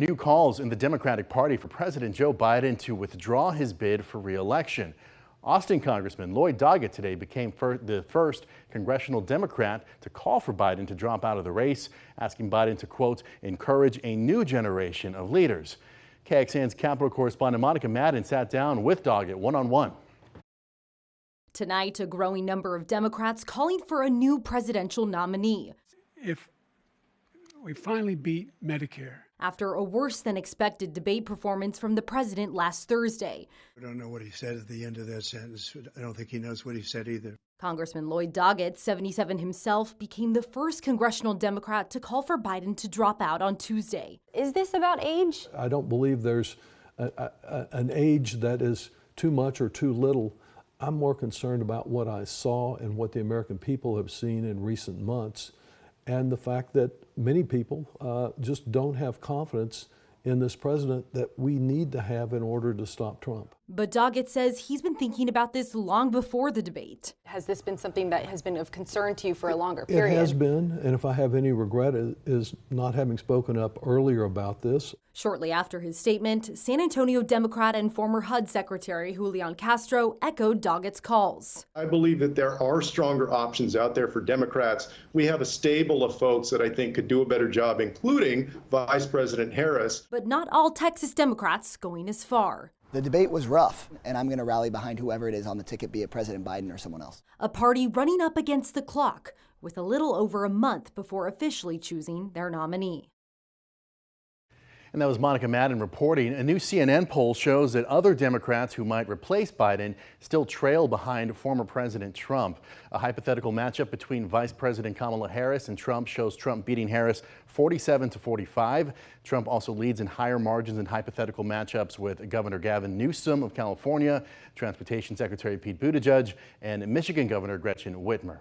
New calls in the Democratic Party for President Joe Biden to withdraw his bid for re-election. Austin Congressman Lloyd Doggett today became the first Congressional Democrat to call for Biden to drop out of the race, asking Biden to, quote, encourage a new generation of leaders. KXAN's Capitol correspondent Monica Madden sat down with Doggett one-on-one. Tonight, a growing number of Democrats calling for a new presidential nominee. If we finally beat Medicare. After a worse than expected debate performance from the president last Thursday. I don't know what he said at the end of that sentence. I don't think he knows what he said either. Congressman Lloyd Doggett, 77 himself, became the first congressional Democrat to call for Biden to drop out on Tuesday. Is this about age? I don't believe there's an age that is too much or too little. I'm more concerned about what I saw and what the American people have seen in recent months, and the fact that many people just don't have confidence in this president that we need to have in order to stop Trump. But Doggett says he's been thinking about this long before the debate. Has this been something that has been of concern to you for a longer period? It has been, and if I have any regret, it is not having spoken up earlier about this. Shortly after his statement, San Antonio Democrat and former HUD Secretary Julian Castro echoed Doggett's calls. I believe that there are stronger options out there for Democrats. We have a stable of folks that I think could do a better job, including Vice President Harris. But not all Texas Democrats going as far. The debate was rough, and I'm going to rally behind whoever it is on the ticket, be it President Biden or someone else. A party running up against the clock with a little over a month before officially choosing their nominee. And that was Monica Madden reporting. A new CNN poll shows that other Democrats who might replace Biden still trail behind former President Trump. A hypothetical matchup between Vice President Kamala Harris and Trump shows Trump beating Harris 47-45. Trump also leads in higher margins in hypothetical matchups with Governor Gavin Newsom of California, Transportation Secretary Pete Buttigieg, and Michigan Governor Gretchen Whitmer.